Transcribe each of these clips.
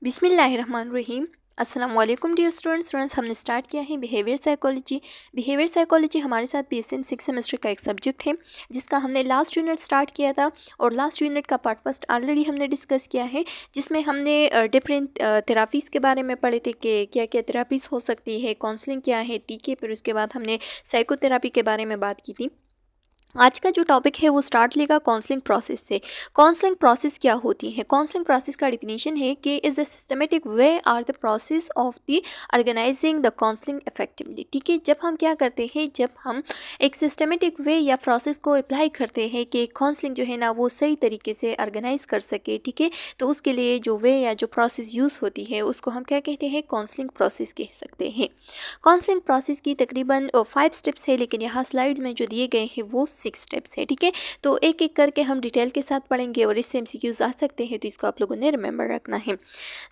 बिस्मिल्लाहिर्रहमानिर्रहीम। अस्सलाम वालेकुम डियर स्टूडेंट्स हमने स्टार्ट किया है बिहेवियर साइकोलॉजी। बिहेवियर साइकोलॉजी हमारे साथ बीएससी 6 सेमेस्टर का एक सब्जेक्ट है जिसका हमने लास्ट यूनिट स्टार्ट किया था और लास्ट यूनिट का पार्ट फर्स्ट ऑलरेडी हमने डिस्कस किया है, जिसमें हमने डिफरेंट थेरापीज़ के बारे में पढ़े थे कि क्या क्या थेरापीज़ हो सकती है, काउंसलिंग क्या है, टीके, फिर उसके बाद हमने साइकोथेरापी के बारे में बात की थी। आज का जो टॉपिक है वो स्टार्ट लेगा काउंसलिंग प्रोसेस से। काउंसलिंग प्रोसेस क्या होती है? काउंसलिंग प्रोसेस का डिफिनीशन है कि is the systematic way are the process of the organising the counselling effectively. ठीक है, जब हम क्या करते हैं, जब हम एक सिस्टमेटिक वे या प्रोसेस को अप्लाई करते हैं कि काउंसलिंग जो है ना वो सही तरीके से ऑर्गेनाइज कर सके, ठीक है, तो उसके लिए जो वे या जो प्रोसेस यूज़ होती है उसको हम क्या कहते हैं? काउंसलिंग प्रोसेस कह सकते हैं। काउंसलिंग प्रोसेस की तकरीबन 5 स्टेप्स है, लेकिन यहाँ स्लाइड में जो दिए गए हैं वो 6 स्टेप्स है। ठीक है, तो एक एक करके हम डिटेल के साथ पढ़ेंगे और इससे एमसीक्यूज आ सकते हैं, तो इसको आप लोगों ने रिमेंबर रखना है।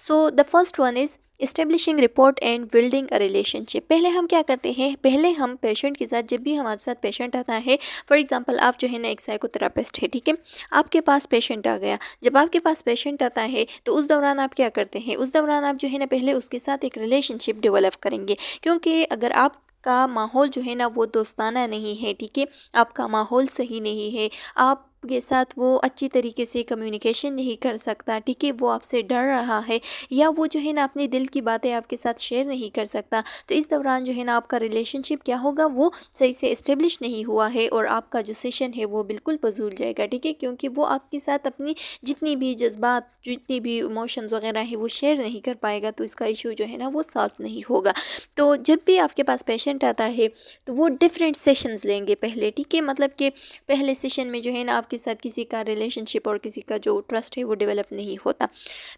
So the first one is establishing report and building a relationship. पहले हम क्या करते हैं, पहले हम पेशेंट के साथ, जब भी हमारे साथ पेशेंट आता है, फॉर एग्जांपल आप जो है ना एक साइकोथेरापिस्ट है, ठीक है, आपके पास पेशेंट आ गया। जब आपके पास पेशेंट आता है तो उस दौरान आप क्या करते हैं, उस दौरान आप जो है ना पहले उसके साथ एक रिलेशनशिप डेवलप करेंगे, क्योंकि अगर आप का माहौल जो है ना वो दोस्ताना नहीं है, ठीक है, आपका माहौल सही नहीं है, आप के साथ वो अच्छी तरीके से कम्युनिकेशन नहीं कर सकता, ठीक है, वो आपसे डर रहा है या वो जो है ना अपने दिल की बातें आपके साथ शेयर नहीं कर सकता, तो इस दौरान जो है ना आपका रिलेशनशिप क्या होगा, वो सही से इस्टेब्लिश नहीं हुआ है और आपका जो सेशन है वो बिल्कुल फजूल जाएगा। ठीक है, क्योंकि वो आपके साथ अपनी जितनी भी जज्बात, जितनी भी इमोशंस वगैरह है वो शेयर नहीं कर पाएगा, तो इसका इशू जो है ना वो सॉल्व नहीं होगा। तो जब भी आपके पास पेशेंट आता है तो वो डिफरेंट सेशंस लेंगे पहले, ठीक है, मतलब कि पहले सेशन में जो है ना आपके साथ किसी का रिलेशनशिप और किसी का जो ट्रस्ट है वो डेवलप नहीं होता।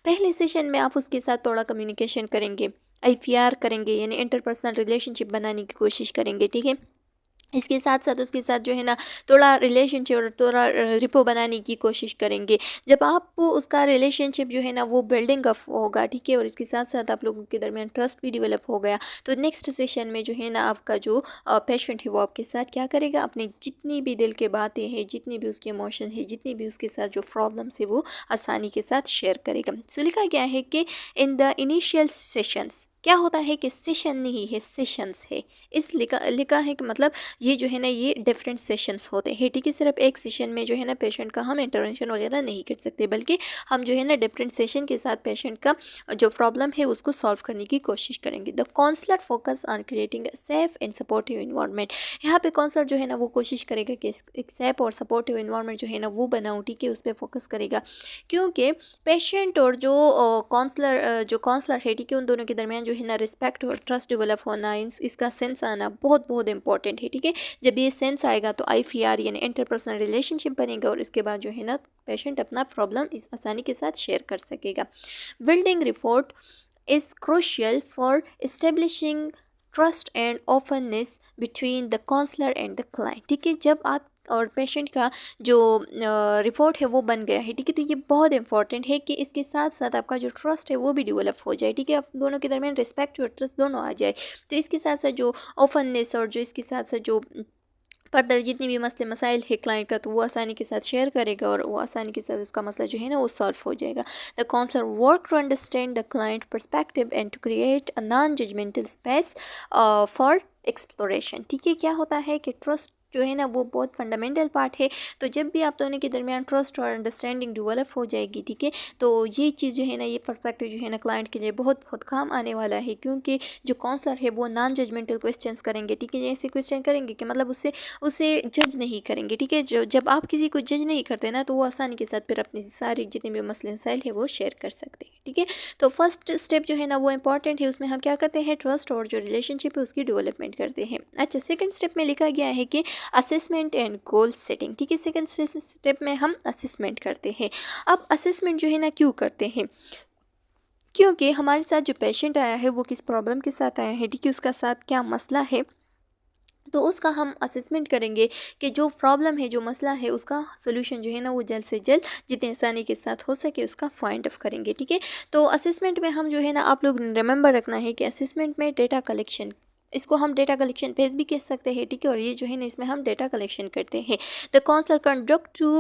पहले सेशन में आप उसके साथ थोड़ा कम्युनिकेशन करेंगे, आईपीआर करेंगे, यानी इंटरपर्सनल रिलेशनशिप बनाने की कोशिश करेंगे, ठीक है। इसके साथ साथ उसके साथ जो है ना थोड़ा रिलेशनशिप और थोड़ा रिपो बनाने की कोशिश करेंगे। जब आप उसका रिलेशनशिप जो है ना वो बिल्डिंग अप होगा, ठीक है, और इसके साथ साथ आप लोगों के दरमियान ट्रस्ट भी डेवलप हो गया, तो नेक्स्ट सेशन में जो है ना आपका जो पेशेंट है वो आपके साथ क्या करेगा, अपनी जितनी भी दिल के बातें हैं, जितनी भी उसके इमोशन है, जितनी भी उसके साथ जो प्रॉब्लम्स है वो आसानी के साथ शेयर करेगा। सो लिखा गया है कि इन द इनिशियल सेशंस, क्या होता है कि सेशन नहीं है, सेशंस है। इस लिखा है कि मतलब ये जो है ना ये डिफरेंट सेशंस होते हैं, ठीक है, सिर्फ एक सेशन में जो है ना पेशेंट का हम इंटरवेंशन वगैरह नहीं कर सकते, बल्कि हम जो है ना डिफरेंट सेशन के साथ पेशेंट का जो प्रॉब्लम है उसको सॉल्व करने की कोशिश करेंगे। The counsellor focus on creating a safe and supportive environment. यहाँ पे काउंसलर जो है ना वो कोशिश करेगा कि एक सेफ और सपोर्टिव इन्वायरमेंट जो है ना वो बनाऊँ, ठीक है, उस पर फोकस करेगा, क्योंकि पेशेंट और जो काउंसलर है, ठीक है, उन दोनों के दरमियान जो है ना रिस्पेक्ट और ट्रस्ट डेवलप होना, इसका सेंस आना बहुत बहुत इंपॉर्टेंट है, ठीक है। जब ये सेंस आएगा तो आईपीआर यानी इंटरपर्सनल रिलेशनशिप बनेगा और इसके बाद जो है ना पेशेंट अपना प्रॉब्लम इस आसानी के साथ शेयर कर सकेगा। Building rapport is crucial for establishing trust and openness between the counsellor and the client. ठीक है, जब आप और पेशेंट का जो रिपोर्ट है वो बन गया है, ठीक है, तो ये बहुत इंपॉर्टेंट है कि इसके साथ साथ आपका जो ट्रस्ट है वो भी डेवलप हो जाए, ठीक है, आप दोनों के दरमियान रिस्पेक्ट और ट्रस्ट दोनों आ जाए। तो इसके साथ साथ जो ओपननेस और जो इसके साथ साथ जो फर्दर जितनी भी मसले मसाइल है क्लाइंट का, तो वो आसानी के साथ शेयर करेगा और वो आसानी के साथ उसका मसला जो है ना वो सॉल्व हो जाएगा। The counsellor work to understand the client perspective and to create a non judgemental space for exploration. ठीक है, क्या होता है कि ट्रस्ट जो है ना वो बहुत फंडामेंटल पार्ट है, तो जब भी आप दोनों के दरमियान ट्रस्ट और अंडरस्टैंडिंग डेवलप हो जाएगी, ठीक है, तो ये चीज़ जो है ना ये पर्सपेक्टिव जो है ना क्लाइंट के लिए बहुत बहुत काम आने वाला है, क्योंकि जो काउंसलर है वो नॉन जजमेंटल क्वेश्चंस करेंगे, ठीक है, ऐसे क्वेश्चन करेंगे कि मतलब उसे जज नहीं करेंगे, ठीक है, जो जब आप किसी को जज नहीं करते ना तो वो आसानी के साथ फिर अपनी सारी जितने भी मसले मसाइल है वो शेयर कर सकते हैं, ठीक है। तो फर्स्ट स्टेप जो है ना वो इंपॉर्टेंट है, उसमें हम क्या करते हैं, ट्रस्ट और जो रिलेशनशिप है उसकी डेवलपमेंट करते हैं। अच्छा, सेकंड स्टेप में लिखा गया है कि असेसमेंट एंड गोल सेटिंग। ठीक है, सेकंड स्टेप में हम असेसमेंट करते हैं। अब असेसमेंट जो है ना क्यों करते हैं, क्योंकि हमारे साथ जो पेशेंट आया है वो किस प्रॉब्लम के साथ आया है, ठीक है, उसका साथ क्या मसला है, तो उसका हम असेसमेंट करेंगे कि जो प्रॉब्लम है, जो मसला है, उसका सोल्यूशन जो है ना वो जल्द से जल्द जितने आसानी के साथ हो सके उसका फाइंड ऑफ करेंगे, ठीक है। तो असेसमेंट में हम जो है ना आप लोग रिमेंबर रखना है कि असेसमेंट में डेटा कलेक्शन इसको हम डेटा कलेक्शन फेज भी कह सकते हैं, ठीक है। और ये जो है ना इसमें हम डेटा कलेक्शन करते हैं। The counsellor conduct to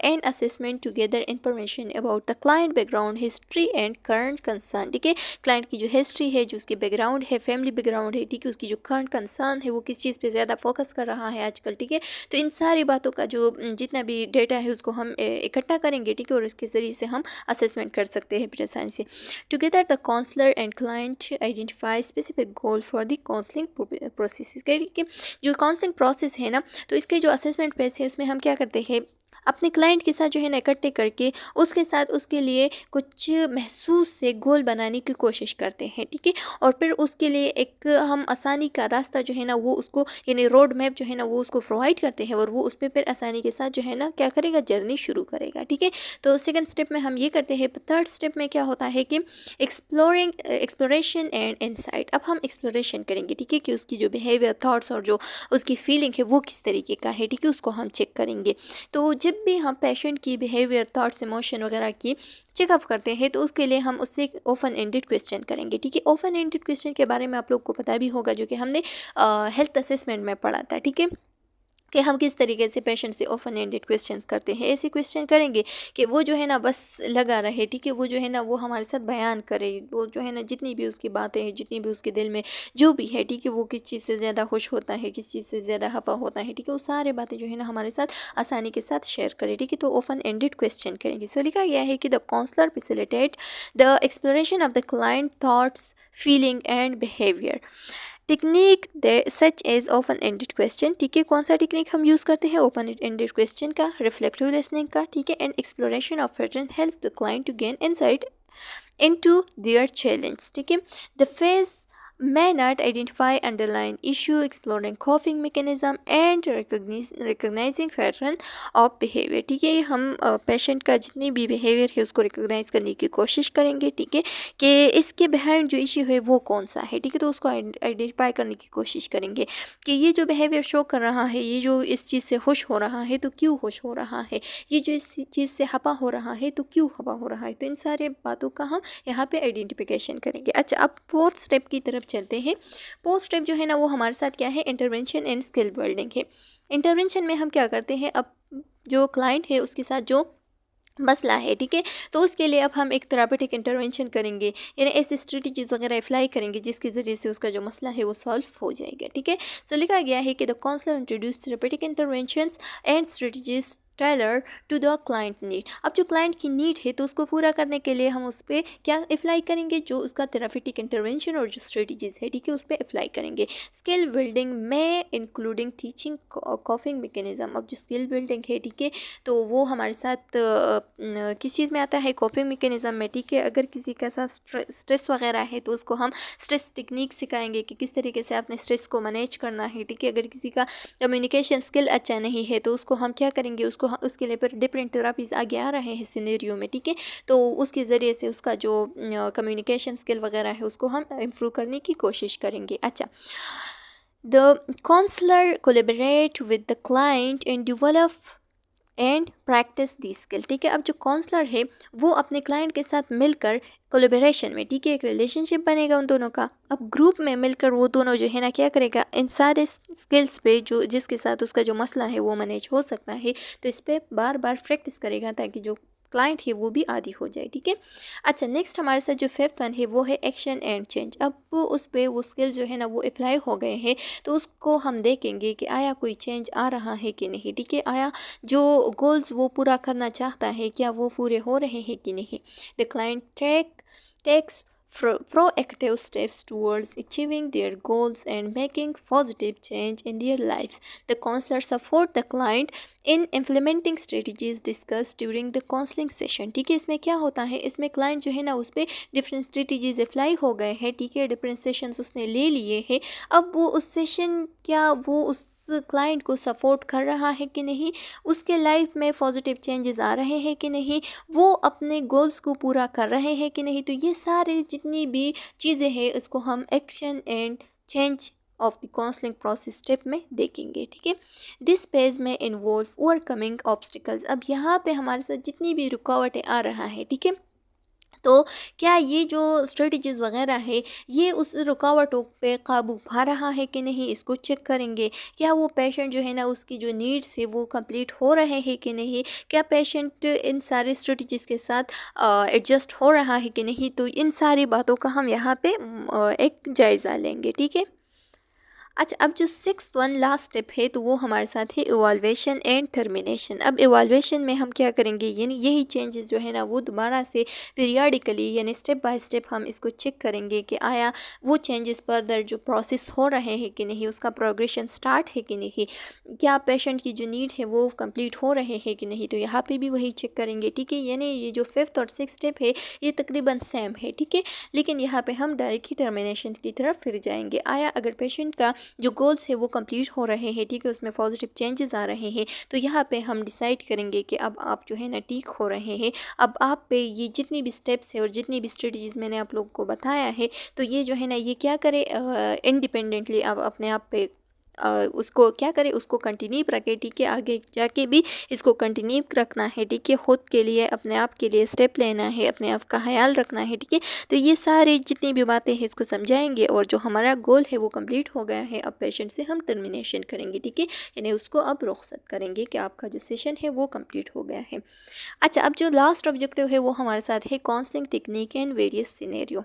an assessment to gather information about the client background, history and current concern, ठीक है। क्लाइंट की जो हिस्ट्री है, जो उसकी बैकग्राउंड है, फैमिली बैकग्राउंड है, ठीक है, उसकी जो करंट कंसर्न है वो किस चीज़ पे ज़्यादा फोकस कर रहा है आजकल, ठीक है। तो इन सारी बातों का जो जितना भी डेटा है उसको हम इकट्ठा करेंगे, ठीक है, और इसके ज़रिए से हम असेसमेंट कर सकते हैं फिर आसानी से। Together the counsellor and client identify specific goal for the counselling process, ठीक है। जो काउंसलिंग प्रोसेस है ना, तो इसके जो असेसमेंट फेज है उसमें हम क्या करते हैं, अपने क्लाइंट के साथ जो है ना इकट्ठे करके उसके साथ उसके लिए कुछ महसूस से गोल बनाने की कोशिश करते हैं, ठीक है। और फिर उसके लिए एक हम आसानी का रास्ता जो है ना वो उसको, यानी रोड मैप जो है ना वो उसको प्रोवाइड करते हैं, और वो उस पर फिर आसानी के साथ जो है ना क्या करेगा, जर्नी शुरू करेगा, ठीक है। तो सेकंड स्टेप में हम ये करते हैं। थर्ड स्टेप में क्या होता है कि एक्सप्लोरेशन एंड इनसाइट। अब हम एक्सप्लोरेशन करेंगे, ठीक है, कि उसकी जो बिहेवियर, थॉट्स और जो उसकी फीलिंग है वो किस तरीके का है, ठीक है, उसको हम चेक करेंगे। तो जब भी हम पेशेंट की बिहेवियर, थॉट्स, इमोशन वगैरह की चेकअप करते हैं तो उसके लिए हम उससे ओपन एंडेड क्वेश्चन करेंगे, ठीक है। ओपन एंडेड क्वेश्चन के बारे में आप लोग को पता भी होगा, जो कि हमने हेल्थ असेसमेंट में पढ़ा था, ठीक है, कि हम किस तरीके से पेशेंट से ओपन एंडेड क्वेश्चंस करते हैं। ऐसे क्वेश्चन करेंगे कि वो जो है ना बस लगा रहे, ठीक है, वो जो है ना वो हमारे साथ बयान करे, वो जो है ना जितनी भी उसकी बातें हैं, जितनी भी उसके दिल में जो भी है, ठीक है, वो किस चीज़ से ज़्यादा खुश होता है, किस चीज़ से ज़्यादा खफा होता है, ठीक है, वो सारे बातें जो है ना हमारे साथ आसानी के साथ शेयर करे, ठीक है। तो ओपन एंडेड क्वेश्चन करेंगे। सो लिखा गया है कि the counsellor facilitate the exploration of the client thoughts, feeling and behaviour. Technique such as open ended question, ठीक है, कौन सा टेक्निक हम यूज़ करते हैं, ओपन एंडेड क्वेश्चन का, रिफ्लेक्टिव लिसनिंग का, ठीक है, and exploration of pattern help the client to gain insight into their challenge, ठीक है। The phase may not identify underlying issue, exploring coping mechanism and recognizing pattern of behavior, ठीक है। हम patient का जितनी भी बिहेवियर है उसको रिकॉग्नाइज करने की कोशिश करेंगे, ठीक है, कि इसके बिहाइंड जो इश्यू है वो कौन सा है, ठीक है। तो उसको आइडेंटिफाई करने की कोशिश करेंगे कि ये जो बिहेवियर शो कर रहा है, ये जो इस चीज़ से खुश हो रहा है तो क्यों खुश हो रहा है, ये जो इस चीज़ से खफा हो रहा है तो क्यों खफा हो रहा है। तो इन सारे बातों का हम यहाँ पे आइडेंटिफिकेशन करेंगे। अच्छा, अब फोर्थ स्टेप की तरफ चलते हैं। फोर्थ स्टेप जो है ना वो हमारे साथ क्या है, इंटरवेंशन एंड स्किल बिल्डिंग है। इंटरवेंशन में हम क्या करते हैं, अब जो क्लाइंट है उसके साथ जो मसला है, ठीक है, तो उसके लिए अब हम एक थेरापेटिक इंटरवेंशन करेंगे, यानी ऐसी स्ट्रेटजीज वगैरह अप्लाई करेंगे जिसके ज़रिए से उसका जो मसला है वो सॉल्व हो जाएगा, ठीक है। सो लिखा गया है कि the counsellor introduce therapeutic interventions and strategies tailor to the client need. अब जो क्लाइंट की नीड है तो उसको पूरा करने के लिए हम उस पर क्या अप्लाई करेंगे, जो उसका थेरापेटिक इंटरवेंशन और जो स्ट्रेटजीज है, ठीक है, उस पर अप्लाई करेंगे। स्किल बिल्डिंग में इंक्लूडिंग टीचिंग कॉपिंग मैकेनिज्म। अब जो स्किल बिल्डिंग है, ठीक है, तो वो हमारे साथ किस चीज़ में आता है, कॉपिंग मैकेनिज्म में, ठीक है। अगर किसी के साथ स्ट्रेस वगैरह है तो उसको हम स्ट्रेस टेक्निक सिखाएंगे कि किस तरीके से आपने स्ट्रेस को मैनेज करना है, ठीक है। अगर किसी का कम्युनिकेशन स्किल अच्छा नहीं है तो उसको हम क्या करेंगे, उसके लिए पर डिफरेंट थेरापीज़ आगे आ रहे हैं सिनेरियो में, ठीक है। तो उसके ज़रिए से उसका जो कम्युनिकेशन स्किल वगैरह है उसको हम इम्प्रूव करने की कोशिश करेंगे। अच्छा, the counsellor collaborate with the client and develop and practice the skill, ठीक है। अब जो काउंसलर है वो अपने क्लाइंट के साथ मिलकर कोलैबोरेशन में, ठीक है, एक रिलेशनशिप बनेगा उन दोनों का। अब ग्रुप में मिलकर वो दोनों जो है ना क्या करेगा, इन सारे स्किल्स पे जो जिसके साथ उसका जो मसला है वो मैनेज हो सकता है, तो इस पर बार बार प्रैक्टिस करेगा ताकि जो क्लाइंट है वो भी आदी हो जाए, ठीक है। अच्छा, नेक्स्ट हमारे साथ जो फिफ्थ वन है वो है एक्शन एंड चेंज। अब उस पर वो स्किल्स जो है ना वो अप्लाई हो गए हैं तो उसको हम देखेंगे कि आया कोई चेंज आ रहा है कि नहीं, ठीक है, आया जो गोल्स वो पूरा करना चाहता है क्या वो पूरे हो रहे हैं कि नहीं। The client takes proactive steps towards achieving their goals and making positive change in their lives. The counselor support the client in implementing strategies discussed during the counseling session, ठीक है। इसमें क्या होता है, इसमें क्लाइंट जो है ना उस पर डिफरेंट स्ट्रेटजीज अप्लाई हो गए हैं, ठीक है, डिफरेंट सेशंस उसने ले लिए हैं। अब वो उस सेशन क्या वो उस क्लाइंट को सपोर्ट कर रहा है कि नहीं, उसके लाइफ में पॉजिटिव चेंजेस आ रहे हैं कि नहीं, वो अपने गोल्स को पूरा कर रहे हैं कि नहीं। तो ये सारे जितनी भी चीज़ें हैं इसको हम action and change of the counselling process step में देखेंगे, ठीक है। दिस पेज में इन्वॉल्व ओवरकमिंग ऑब्स्टिकल्स। अब यहाँ पे हमारे साथ जितनी भी रुकावटें आ रहा है, ठीक है, तो क्या ये जो स्ट्रेटजीज़ वगैरह है ये उस रुकावटों पे काबू पा रहा है कि नहीं, इसको चेक करेंगे। क्या वो पेशेंट जो है ना उसकी जो नीड्स है वो कंप्लीट हो रहे हैं कि नहीं, क्या पेशेंट इन सारे स्ट्रेटजीज़ के साथ एडजस्ट हो रहा है कि नहीं। तो इन सारी बातों का हम यहाँ पे एक जायज़ा लेंगे, ठीक है। अच्छा, अब जो सिक्स्थ वन लास्ट स्टेप है तो वो हमारे साथ है इवाल्वेशन एंड टर्मिनेशन। अब इवाल्वेशन में हम क्या करेंगे, यानी यही चेंजेस जो है ना वो दोबारा से पीरियडिकली यानी स्टेप बाय स्टेप हम इसको चेक करेंगे कि आया वो चेंजेस फर्दर जो प्रोसेस हो रहे हैं कि नहीं, उसका प्रोग्रेशन स्टार्ट है कि नहीं, क्या पेशेंट की जो नीड है वो कंप्लीट हो रहे हैं कि नहीं। तो यहाँ पे भी वही चेक करेंगे, ठीक है। यानी ये जो फिफ्थ और सिक्स स्टेप है ये तकरीबन सेम है, ठीक है। लेकिन यहाँ पे हम डायरेक्ट ही टर्मिनेशन की तरफ फिर जाएंगे। आया अगर पेशेंट का जो गोल्स है वो कंप्लीट हो रहे हैं, ठीक है, उसमें पॉजिटिव चेंजेस आ रहे हैं, तो यहाँ पे हम डिसाइड करेंगे कि अब आप जो है ना ठीक हो रहे हैं। अब आप पे ये जितनी भी स्टेप्स है और जितनी भी स्ट्रेटजीज़ मैंने आप लोगों को बताया है, तो ये जो है ना ये क्या करे, इंडिपेंडेंटली अब अपने आप पे उसको क्या करे, उसको कंटिन्यू रखे, ठीक है। आगे जाके भी इसको कंटिन्यू रखना है, ठीक है। खुद के लिए अपने आप के लिए स्टेप लेना है, अपने आप का ख्याल रखना है, ठीक है। तो ये सारे जितनी भी बातें हैं इसको समझाएंगे और जो हमारा गोल है वो कंप्लीट हो गया है, अब पेशेंट से हम टर्मिनेशन करेंगे, ठीक है। यानी उसको अब रुखसत करेंगे कि आपका जो सेशन है वो कंप्लीट हो गया है। अच्छा, अब जो लास्ट ऑब्जेक्टिव है वो हमारे साथ है counselling technique and various scenario.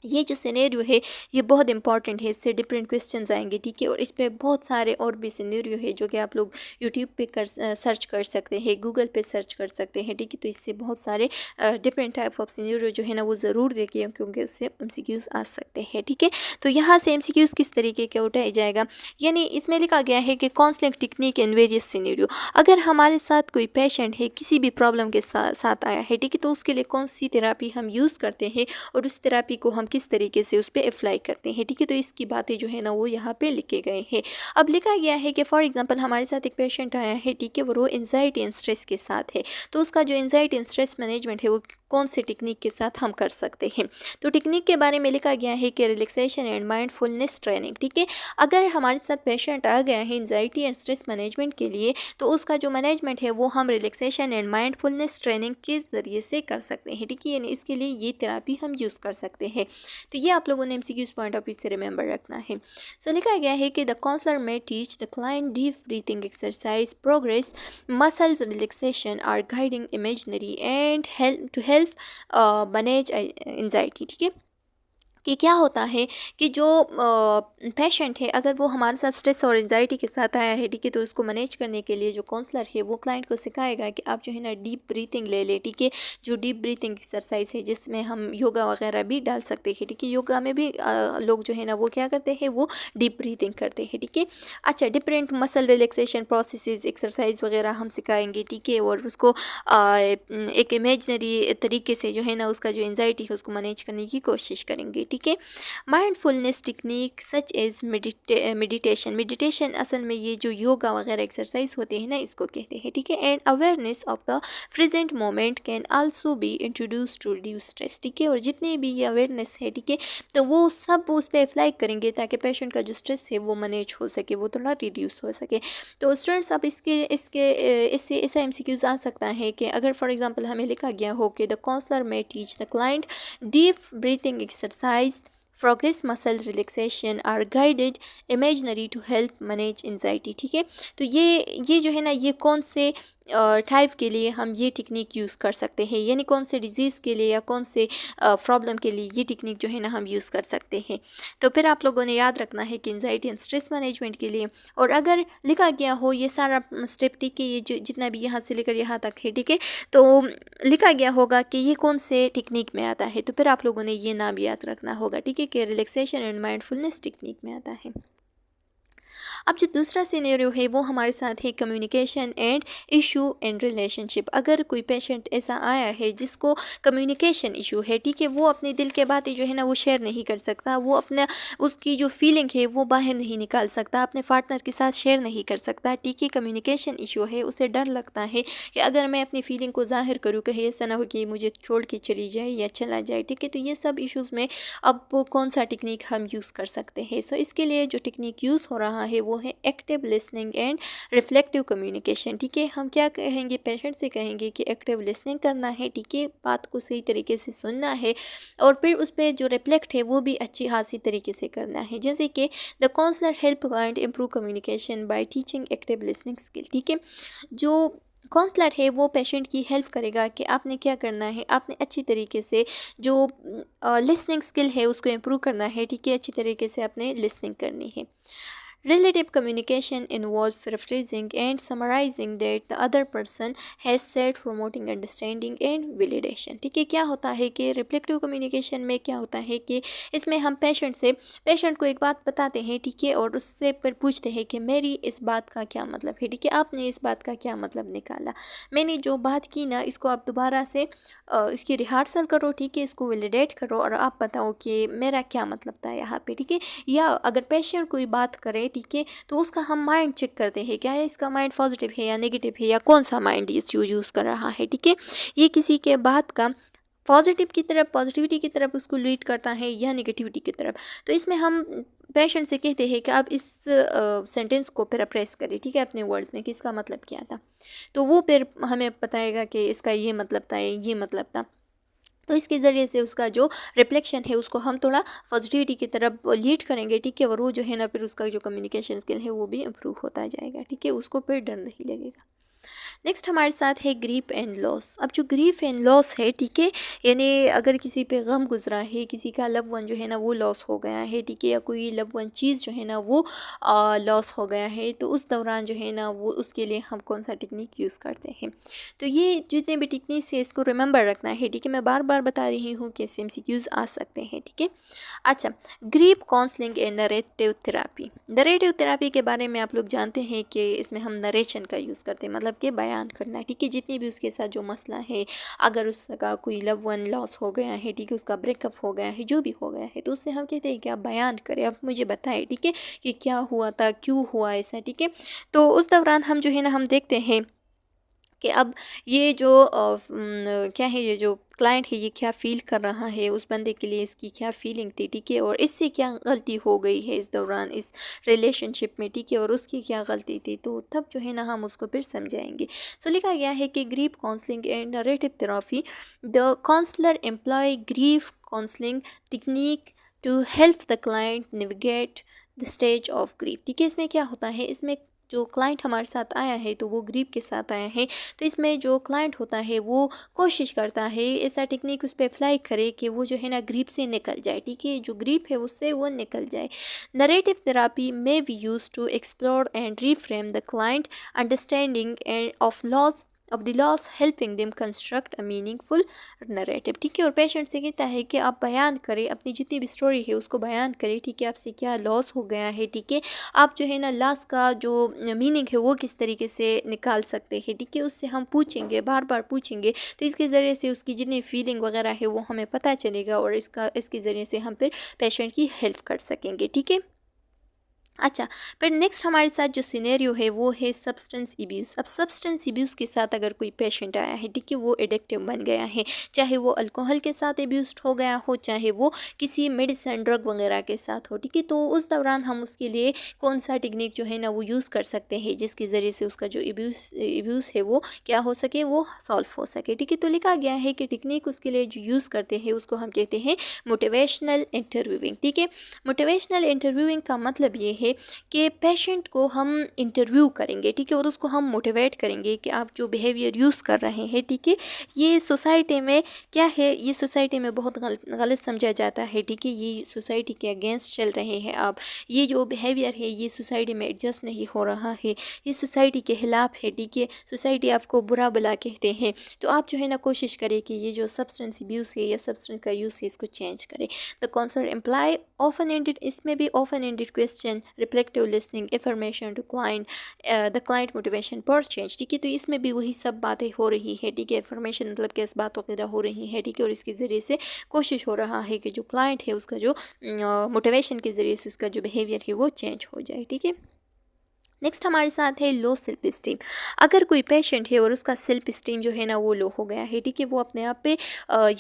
ये जो सिनेरियो है ये बहुत इंपॉर्टेंट है, इससे डिफरेंट क्वेश्चंस आएंगे, ठीक है। और इस पे बहुत सारे और भी सिनेरियो है जो कि आप लोग यूट्यूब पे सर्च कर सकते हैं, गूगल पे सर्च कर सकते हैं, ठीक है। तो इससे बहुत सारे डिफरेंट टाइप ऑफ सिनेरियो जो है ना वो ज़रूर देखिए, क्योंकि उससे एमसीक्यूज़ आ सकते हैं, ठीक है। तो यहाँ से एमसीक्यूज़ किस तरीके के उठाया जाएगा, यानी इसमें लिखा गया है कि counselling technique and various scenario. अगर हमारे साथ कोई पेशेंट है किसी भी प्रॉब्लम के साथ आया है, ठीक है, तो उसके लिए कौन सी थेरापी हम यूज़ करते हैं और उस थेरापी को हम किस तरीके से उस पर अप्लाई करते हैं, ठीक है। तो इसकी बातें जो है ना वो यहाँ पे लिखे गए हैं। अब लिखा गया है कि फॉर एग्जांपल हमारे साथ एक पेशेंट आया है, ठीक है, वो एंजाइटी एंड स्ट्रेस के साथ है, तो उसका जो एंजाइटी एंड स्ट्रेस मैनेजमेंट है वो कौन से टेक्निक के साथ हम कर सकते हैं। तो टेक्निक के बारे में लिखा गया है कि रिलैक्सेशन एंड माइंडफुलनेस ट्रेनिंग, ठीक है। अगर हमारे साथ पेशेंट आ गया है एंजाइटी एंड स्ट्रेस मैनेजमेंट के लिए, तो उसका जो मैनेजमेंट है वो हम रिलैक्सेशन एंड माइंडफुलनेस ट्रेनिंग के ज़रिए से कर सकते हैं, ठीक है। यानी इसके लिए ये थेरापी हम यूज़ कर सकते हैं। तो ये आप लोगों ने एमसीक्यूज़ पॉइंट ऑफ व्यू से रिमेंबर रखना है। सो लिखा गया है कि the counsellor may teach the client deep breathing exercise, progress muscles relaxation or guiding imaginary and help to help manage anxiety, ठीक है। कि क्या होता है कि जो पेशेंट है अगर वो हमारे साथ स्ट्रेस और एंजाइटी के साथ आया है, ठीक है, तो उसको मैनेज करने के लिए जो काउंसलर है वो क्लाइंट को सिखाएगा कि आप जो है ना डीप ब्रीथिंग ले ले, ठीक है। जो डीप ब्रीथिंग एक्सरसाइज है जिसमें हम योगा वगैरह भी डाल सकते हैं, ठीक है। योगा में भी लोग जो है ना वो क्या करते हैं, वो डीप ब्रीथिंग करते हैं, ठीक है। अच्छा, different muscle relaxation processes exercise वगैरह हम सिखाएंगे, ठीक है। और उसको एक इमेजनरी तरीके से जो है ना उसका जो एंजाइटी है उसको मैनेज करने की कोशिश करेंगे, ठीक है। Mindfulness technique such as meditation असल में ये जो योगा वगैरह एक्सरसाइज होते हैं ना इसको कहते हैं, ठीक है। And awareness of the present moment can also be introduce to reduce stress, ठीक है। और जितने भी ये अवेयरनेस है, ठीक है, तो वो सब उस पर अप्लाई करेंगे ताकि पेशेंट का जो स्ट्रेस है वो मैनेज हो सके, वो थोड़ा रिड्यूस हो सके। तो स्टूडेंट्स अब इससे ऐसा एमसीक्यूज आ सकता है कि अगर फॉर एग्जांपल हमें लिखा गया हो कि the counsellor may teach the client deep breathing exercise, progress muscle relaxation or guided imaginary to help manage anxiety, ठीक है। तो ये जो है ना ये कौन से टाइप के लिए हम ये टेक्निक यूज़ कर सकते हैं, यानी कौन से डिजीज़ के लिए या कौन से प्रॉब्लम के लिए ये टेक्निक जो है ना हम यूज़ कर सकते हैं। तो फिर आप लोगों ने याद रखना है कि एंजाइटी एंड स्ट्रेस मैनेजमेंट के लिए, और अगर लिखा गया हो ये सारा स्टेप, ठीक है, ये जो जितना भी यहाँ से लेकर यहाँ तक है, ठीक है, तो लिखा गया होगा कि ये कौन से टेक्निक में आता है, तो फिर आप लोगों ने ये नाम याद रखना होगा, ठीक है, कि रिलैक्सेशन एंड माइंडफुलनेस टेक्निक में आता है। अब जो दूसरा सिनेरियो है वो हमारे साथ है communication and issue and relationship. अगर कोई पेशेंट ऐसा आया है जिसको कम्युनिकेशन इशू है, ठीक है, वो अपने दिल के बातें जो है ना वो शेयर नहीं कर सकता, वो अपना उसकी जो फीलिंग है वो बाहर नहीं निकाल सकता, अपने पार्टनर के साथ शेयर नहीं कर सकता, ठीक है, कम्युनिकेशन इशू है, उसे डर लगता है कि अगर मैं अपनी फीलिंग को जाहिर करूँ कहीं ऐसा ना हो कि मुझे छोड़ के चली जाए या चला जाए, ठीक है। तो ये सब इश्यूज़ में अब कौन सा टेक्निक हम यूज़ कर सकते हैं। सो इसके लिए जो टेक्निक यूज़ हो रहा रहा है वो है active listening and reflective communication. ठीक है, हम क्या कहेंगे, पेशेंट से कहेंगे कि एक्टिव लिसनिंग करना है, ठीक है, बात को सही तरीके से सुनना है और फिर उस पर जो रिफ्लेक्ट है वो भी अच्छी खासी तरीके से करना है। जैसे कि the counsellor help client improve communication by teaching active listening skill. ठीक है, जो काउंसलर है वो पेशेंट की हेल्प करेगा कि आपने क्या करना है, आपने अच्छी तरीके से जो लिसनिंग स्किल है उसको इम्प्रूव करना है। ठीक है, अच्छी तरीके से आपने लिसनिंग करनी है। Relative communication involves paraphrasing and summarizing that the other person has said, promoting understanding and validation। ठीक है, क्या होता है कि रिफ्लेक्टिव कम्युनिकेशन में क्या होता है कि इसमें हम पेशेंट को एक बात बताते हैं, ठीक है, और उससे फिर पूछते हैं कि मेरी इस बात का क्या मतलब है। ठीक है, आपने इस बात का क्या मतलब निकाला, मैंने जो बात की ना इसको आप दोबारा से इसकी रिहर्सल करो, ठीक है, इसको वैलिडेट करो और आप बताओ कि मेरा क्या मतलब था यहाँ पे। ठीक है, या अगर पेशेंट कोई बात करे, ठीक है, तो उसका हम माइंड चेक करते हैं, क्या है इसका माइंड पॉजिटिव है या नेगेटिव है या कौन सा माइंड इस यूज़ कर रहा है। ठीक है, ये किसी के बात का पॉजिटिव की तरफ, पॉजिटिविटी की तरफ उसको लीड करता है या नेगेटिविटी की तरफ। तो इसमें हम पेशेंट से कहते हैं कि आप इस सेंटेंस को पैराफ्रेज करें, ठीक है, अपने वर्ड्स में कि इसका मतलब क्या था, तो वो फिर हमें बताएगा कि इसका ये मतलब था, ये मतलब था। तो इसके ज़रिए से उसका जो रिफ्लेक्शन है उसको हम थोड़ा पॉजिटिविटी की तरफ लीड करेंगे। ठीक है, और वो जो है ना फिर उसका जो कम्युनिकेशन स्किल है वो भी इम्प्रूव होता जाएगा। ठीक है, उसको फिर डर नहीं लगेगा। नेक्स्ट हमारे साथ है ग्रीफ एंड लॉस। अब जो ग्रीफ एंड लॉस है, ठीक है, यानी अगर किसी पे गम गुजरा है, किसी का लव वन जो है ना वो लॉस हो गया है, ठीक है, या कोई लव वन चीज़ जो है ना वो लॉस हो गया है, तो उस दौरान जो है ना वो उसके लिए हम कौन सा टेक्निक यूज़ करते हैं। तो ये जितने भी टेक्निक्स है इसको रिमेंबर रखना है। ठीक है, मैं बार बार बता रही हूँ कि MCQs आ सकते हैं। ठीक है, अच्छा, grief counselling and narrative therapy. Narrative therapy के बारे में आप लोग जानते हैं कि इसमें हम नरेशन का यूज़ करते हैं, मतलब कि बयान करना। ठीक है, जितनी भी उसके साथ जो मसला है, अगर उसका कोई लव वन लॉस हो गया है, ठीक है, उसका ब्रेकअप हो गया है, जो भी हो गया है, तो उससे हम कहते हैं कि आप बयान करें, आप मुझे बताएं, ठीक है, कि क्या हुआ था, क्यों हुआ ऐसा। ठीक है, तो उस दौरान हम जो है ना हम देखते हैं कि अब ये जो क्या है, ये जो क्लाइंट है ये क्या फ़ील कर रहा है, उस बंदे के लिए इसकी क्या फ़ीलिंग थी, ठीक है, और इससे क्या गलती हो गई है इस दौरान इस रिलेशनशिप में, ठीक है, और उसकी क्या गलती थी, तो तब जो है ना हम उसको फिर समझाएंगे। सो लिखा गया है कि grief counselling and narrative therapy, the counsellor employ grief counselling technique to help the client navigate the stage of grief. ठीक है, इसमें क्या होता है, इसमें जो क्लाइंट हमारे साथ आया है तो वो ग्रीफ के साथ आया है, तो इसमें जो क्लाइंट होता है वो कोशिश करता है ऐसा टेक्निक उस पर अप्लाई करे कि वो जो है ना ग्रीफ से निकल जाए। ठीक है, जो ग्रीफ है उससे वो निकल जाए। Narrative therapy may be use to explore and reframe the client understanding and of loss of the loss, helping them construct a meaningful narrative. ठीक है, और पेशेंट से कहता है कि आप बयान करें, अपनी जितनी भी स्टोरी है उसको बयान करें। ठीक है, आपसे क्या लॉस हो गया है, ठीक है, आप जो है ना लॉस का जो मीनिंग है वो किस तरीके से निकाल सकते हैं। ठीक है, उससे हम पूछेंगे, बार बार पूछेंगे, तो इसके ज़रिए से उसकी जितनी फीलिंग वगैरह है वो हमें पता चलेगा और इसके ज़रिए से हम फिर पेशेंट की हेल्प कर सकेंगे। ठीक है, अच्छा, फिर नेक्स्ट हमारे साथ जो सिनेरियो है वो है सब्सटेंस अब्यूज़। अब सब्सटेंस अब्यूज़ के साथ अगर कोई पेशेंट आया है, ठीक है, वो एडिक्टिव बन गया है, चाहे वो अल्कोहल के साथ अब्यूज़ हो गया हो, चाहे वो किसी मेडिसिन ड्रग वगैरह के साथ हो, ठीक है, तो उस दौरान हम उसके लिए कौन सा टेक्निक जो है ना वो यूज़ कर सकते हैं जिसके ज़रिए से उसका जो अब्यूज़ है वो क्या हो सके, वो सॉल्व हो सके। ठीक है, तो लिखा गया है कि टेक्निक उसके लिए जो यूज़ करते हैं उसको हम कहते हैं मोटिवेशनल इंटरव्यूइंग। ठीक है, मोटिवेशनल इंटरव्यूइंग का मतलब ये है कि पेशेंट को हम इंटरव्यू करेंगे, ठीक है, और उसको हम मोटिवेट करेंगे कि आप जो बिहेवियर यूज़ कर रहे हैं, ठीक है, ये सोसाइटी में क्या है, ये सोसाइटी में बहुत गलत समझा जाता है। ठीक है, ये सोसाइटी के अगेंस्ट चल रहे हैं आप, ये जो बिहेवियर है ये सोसाइटी में एडजस्ट नहीं हो रहा है, ये सोसाइटी के खिलाफ है। ठीक है, सोसाइटी आपको बुरा भला कहते हैं, तो आप जो है ना कोशिश करें कि ये जो सब्सटेंस अब्यूज़ है या सब्सटेंस का यूज़ है इसको चेंज करें। The counsellor employ open ended, इसमें भी open ended question, reflective listening, information to client, the client motivation for change. ठीक है, तो इसमें भी वही सब बातें हो रही है। ठीक है, इन्फॉर्मेशन मतलब कि इस बात वगैरह हो रही है। ठीक है, और इसके ज़रिए से कोशिश हो रहा है कि जो क्लाइंट है उसका जो मोटिवेशन के ज़रिए से उसका जो बिहेवियर है वो चेंज हो जाए। ठीक है, नेक्स्ट हमारे साथ है लो सेल्फ इस्टीम। अगर कोई पेशेंट है और उसका सेल्फ इस्टीम जो है ना वो लो हो गया है, ठीक है, वो अपने आप पे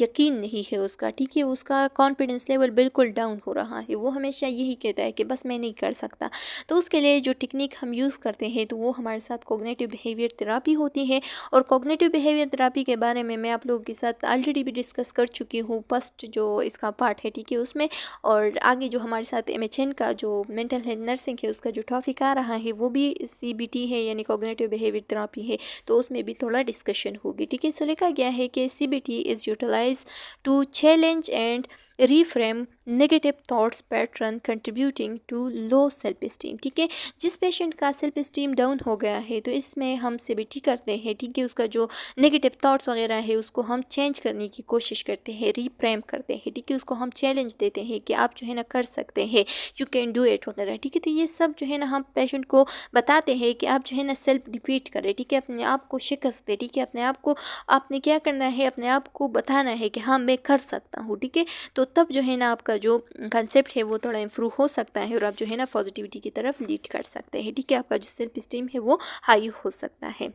यकीन नहीं है उसका, ठीक है, उसका कॉन्फिडेंस लेवल बिल्कुल डाउन हो रहा है, वो हमेशा यही कहता है कि बस मैं नहीं कर सकता, तो उसके लिए जो टेक्निक हम यूज़ करते हैं तो वो हमारे साथ कॉग्निटिव बिहेवियर थेरापी होती है। और कॉग्निटिव बिहेवियर थेरापी के बारे में मैं आप लोगों के साथ ऑलरेडी भी डिस्कस कर चुकी हूँ, फर्स्ट जो इसका पार्ट है, ठीक है, उसमें। और आगे जो हमारे साथ MHN का जो मेंटल हेल्थ नर्सिंग है उसका जो टॉपिक आ रहा है वो भी CBT है, यानी कॉग्निटिव बिहेवियर थेरापी है, तो उसमें भी थोड़ा डिस्कशन होगी, ठीक है। सो लिखा गया है कि CBT is utilise to challenge and reframe negative thoughts pattern contributing to low self esteem, ठीक है। जिस पेशेंट का सेल्फ इस्टीम डाउन हो गया है तो इसमें हम CBT करते हैं, ठीक है, उसका जो नेगेटिव थॉट्स वगैरह है उसको हम चेंज करने की कोशिश करते हैं, रीफ्रेम करते हैं, ठीक है, उसको हम चैलेंज देते हैं कि आप जो है ना कर सकते हैं, यू कैन डू इट वगैरह, ठीक है। तो ये सब जो है ना हम पेशेंट को बताते हैं कि आप जो है ना सेल्फ डिफीट करें, ठीक है, अपने आप को शिकस्त दे, ठीक है, अपने आप को आपने क्या करना है, अपने आप को बताना है कि हाँ मैं कर सकता हूँ, ठीक है। तो तब जो है ना आपका जो कंसेप्ट है वो थोड़ा इम्प्रूव हो सकता है और आप जो है ना पॉजिटिविटी की तरफ लीड कर सकते हैं, ठीक है, आपका जो सेल्फ इस्टीम है वो हाई हो सकता है।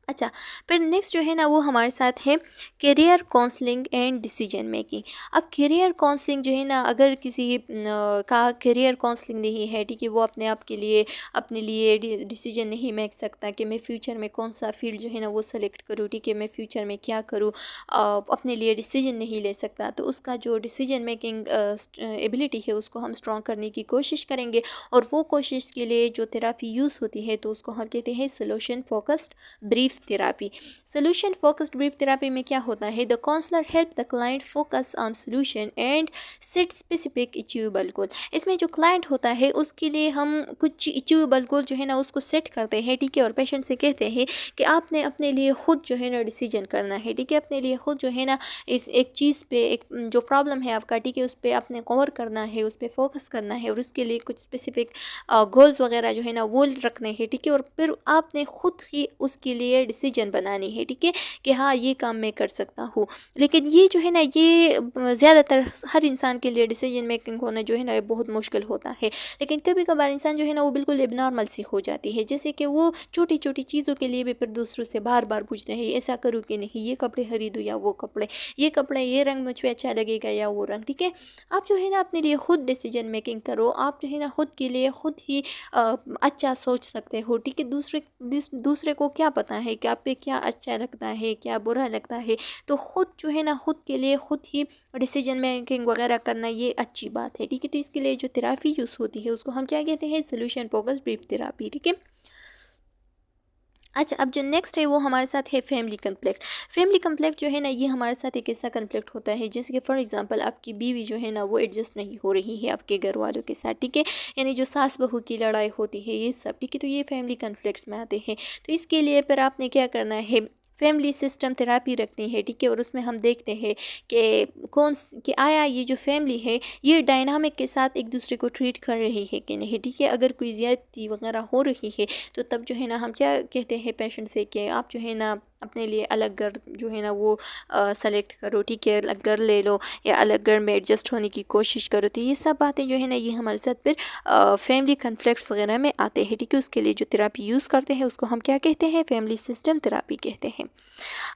अच्छा, फिर नेक्स्ट जो है ना वो हमारे साथ है career counselling and decision making. अब करियर काउंसलिंग जो है ना, अगर किसी का करियर काउंसलिंग नहीं है, ठीक है, वो अपने लिए डिसीजन नहीं मेक सकता कि मैं फ्यूचर में कौन सा फील्ड जो है ना वो सेलेक्ट करूँ, ठीक है, मैं फ्यूचर में क्या करूँ, अपने लिए डिसीजन नहीं ले सकता, तो उसका जो डिसीजन मेकिंग एबिलिटी है उसको हम स्ट्रॉन्ग करने की कोशिश करेंगे। और वो कोशिश के लिए जो थेरापी यूज़ होती है तो उसको हम कहते हैं solution focused brief therapy. Solution focused brief therapy में क्या होता है, the counsellor help the client focus on solution and set specific achievable goal. इसमें जो क्लाइंट होता है उसके लिए हम कुछ अचीवेबल गोल जो है ना उसको सेट करते हैं, ठीक है, और पेशेंट से कहते हैं कि आपने अपने लिए खुद जो है ना डिसीजन करना है, ठीक है, अपने लिए खुद जो है ना इस एक चीज़ पे, एक जो प्रॉब्लम है आपका, ठीक है, उस पर आपने कवर करना है, उस पर फोकस करना है और उसके लिए कुछ स्पेसिफिक गोल्स वगैरह जो है ना वो रखने हैं, ठीक है, और फिर आपने खुद ही उसके लिए डिसीजन बनानी है, ठीक है, कि हाँ ये काम मैं कर सकता हूँ। लेकिन ये जो है ना ये ज़्यादातर हर इंसान के लिए डिसीजन मेकिंग होना जो है ना बहुत मुश्किल होता है। लेकिन कभी कभार इंसान जो है ना वो बिल्कुल एबनॉर्मल सी हो जाती है, जैसे कि वो छोटी छोटी चीज़ों के लिए भी फिर दूसरों से बार बार पूछते हैं ऐसा करूँ कि नहीं, ये कपड़े खरीदूँ या वो कपड़े, ये रंग मुझ पर अच्छा लगेगा या वो रंग, ठीक है। आप जो है ना अपने लिए खुद डिसीजन मेकिंग करो, आप जो है ना खुद के लिए खुद ही अच्छा सोच सकते हो, ठीक है। दूसरे को क्या पता है कि आप पे क्या अच्छा लगता है, क्या बुरा लगता है, तो खुद जो है ना खुद के लिए खुद ही डिसीजन मेकिंग वगैरह करना ये अच्छी बात है, ठीक है। तो इसके लिए जो थेरापी यूज़ होती है उसको हम क्या कहते हैं, सोल्यूशन फोकस्ड ब्रीफ थेरापी, ठीक है। अच्छा, अब जो नेक्स्ट है वो हमारे साथ है फैमिली कन्फ्लिक्ट। फैमिली कन्फ्लिक्ट जो है ना ये हमारे साथ एक ऐसा कन्फ्लिक्ट होता है जैसे कि फॉर एग्जांपल आपकी बीवी जो है ना वो एडजस्ट नहीं हो रही है आपके घर वालों के साथ, ठीक है, यानी जो सास बहू की लड़ाई होती है ये सब, ठीक है, तो ये फैमिली कन्फ्लिक्ट्स में आते हैं। तो इसके लिए फिर आपने क्या करना है, फैमिली सिस्टम थेरापी रखती है, ठीक है, और उसमें हम देखते हैं कि कि आया ये जो फैमिली है ये डायनामिक के साथ एक दूसरे को ट्रीट कर रही है कि नहीं, ठीक है। अगर कोई ज़्यादती वगैरह हो रही है तो तब जो है ना हम क्या कहते हैं पेशेंट से कि आप जो है ना अपने लिए अलग घर जो है ना वो सेलेक्ट करो, ठीक है, अलग घर ले लो या अलग घर में एडजस्ट होने की कोशिश करो। तो ये सब बातें जो है ना ये हमारे साथ फिर फैमिली कन्फ्लिक्ट्स वगैरह में आते हैं, ठीक है। उसके लिए जो थेरापी यूज़ करते हैं उसको हम क्या कहते हैं, फैमिली सिस्टम थेरापी कहते हैं।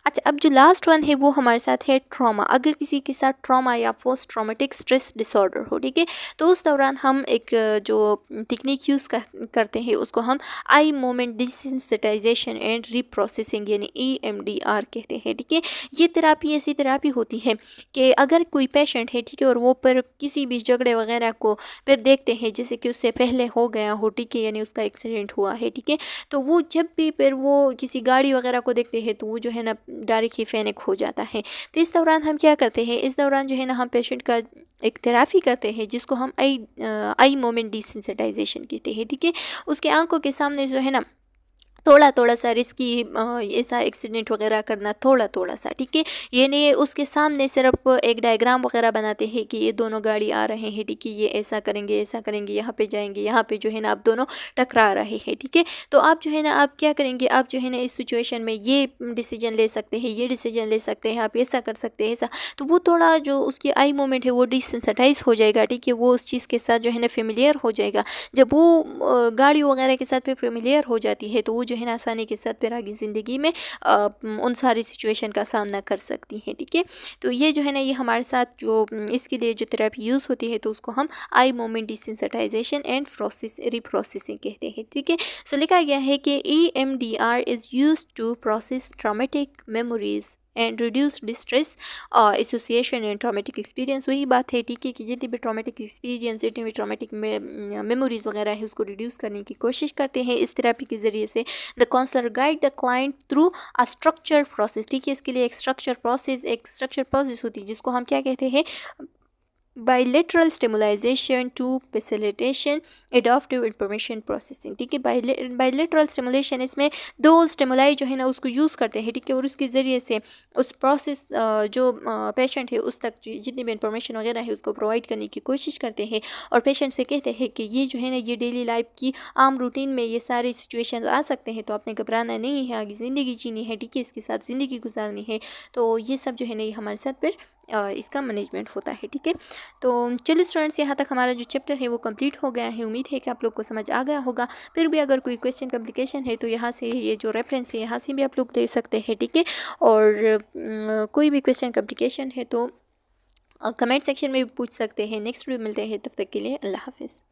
अच्छा, अब जो लास्ट वन है वो हमारे साथ है ट्रॉमा। अगर किसी के साथ ट्रॉमा या पोस्ट ट्रॉमेटिक स्ट्रेस डिसऑर्डर हो, ठीक है, तो उस दौरान हम एक जो टेक्निक यूज़ करते हैं उसको हम eye moment desensitisation and reprocessing यानी EMDR कहते हैं, ठीक है। ये थेरापी ऐसी थेरापी होती है कि अगर कोई पेशेंट है, ठीक है, और वो पर किसी भी झगड़े वगैरह को फिर देखते हैं जैसे कि उससे पहले हो गया हो, ठीक है, यानी उसका एक्सीडेंट हुआ है, ठीक है, तो वो जब भी फिर वो किसी गाड़ी वगैरह को देखते हैं तो वो जो है ना डायरेक्ट ही पैनिक हो जाता है। तो इस दौरान हम क्या करते हैं, इस दौरान जो है ना हम पेशेंट का एक थेरापी करते हैं जिसको हम आई मोमेंट डिसेंसिटाइजेशन कहते हैं, ठीक है। उसके आंखों के सामने जो है ना थोड़ा थोड़ा सा रिस्की ऐसा एक्सीडेंट वगैरह करना, थोड़ा थोड़ा सा, ठीक है। ये नहीं उसके सामने सिर्फ एक डायग्राम वगैरह बनाते हैं कि ये दोनों गाड़ी आ रहे हैं, ठीक है, ये ऐसा करेंगे ऐसा करेंगे, यहाँ पे जाएंगे, यहाँ पे जो है ना आप दोनों टकरा रहे हैं, ठीक है। तो आप जो है ना आप क्या करेंगे, आप जो है ना इस सिचुएशन में ये डिसीजन ले सकते हैं, ये डिसीजन ले सकते हैं, आप ऐसा कर सकते हैं ऐसा। तो वो थोड़ा जो उसकी आई मोमेंट है वो डिसेंसिटाइज हो जाएगा, ठीक है, वो उस चीज़ के साथ जो है ना फेमिलियर हो जाएगा। जब वो गाड़ी वगैरह के साथ फिर फेमिलियर हो जाती है तो वो जो है ना आसानी के साथ फिर आगे ज़िंदगी में उन सारी सिचुएशन का सामना कर सकती हैं, ठीक है। तो ये जो है ना ये हमारे साथ जो इसके लिए जो थेरेपी यूज़ होती है तो उसको हम eye moment desensitisation and process reprocessing कहते हैं, ठीक है। सो लिखा गया है कि EMDR is use to process traumatic memories and reduce distress association and traumatic experience. वही बात है, ठीक है, कि जितनी भी ट्रॉमेटिक एक्सपीरियंस, जितनी भी ट्रॉमेटिक मेमोरीज वगैरह है उसको रिड्यूस करने की कोशिश करते हैं इस थेरेपी के ज़रिए से। The counsellor guide the client through a structure process, ठीक है। इसके लिए एक स्ट्रक्चर प्रोसेस होती है जिसको हम क्या कहते हैं, bilateral stimulation to facilitation adaptive information processing, ठीक है। bilateral stimulation, इसमें दो स्टिमुलाई जो है ना उसको यूज़ करते हैं, ठीक है, और उसके ज़रिए से उस प्रोसेस जो पेशेंट है उस तक जितनी भी इंफॉर्मेशन वगैरह है उसको प्रोवाइड करने की कोशिश करते हैं और पेशेंट से कहते हैं कि ये जो है ना ये डेली लाइफ की आम रूटीन में ये सारे सिचुएशन आ सकते हैं, तो आपने घबराना नहीं है, आगे ज़िंदगी जीनी है, ठीक है, इसके साथ ज़िंदगी गुजारनी है। तो ये सब जो है ना ये हमारे साथ फिर इसका मैनेजमेंट होता है, ठीक है। तो चलिए स्टूडेंट्स, यहाँ तक हमारा जो चैप्टर है वो कंप्लीट हो गया है। उम्मीद है कि आप लोग को समझ आ गया होगा। फिर भी अगर कोई क्वेश्चन कम्प्लिकेशन है तो यहाँ से ये जो रेफरेंस है यहाँ से भी आप लोग दे सकते हैं, ठीक है। और कोई भी क्वेश्चन कम्प्लिकेशन है तो कमेंट सेक्शन में भी पूछ सकते हैं। नेक्स्ट वीडियो मिलते हैं, तब तक के लिए अल्लाह हाफिज़।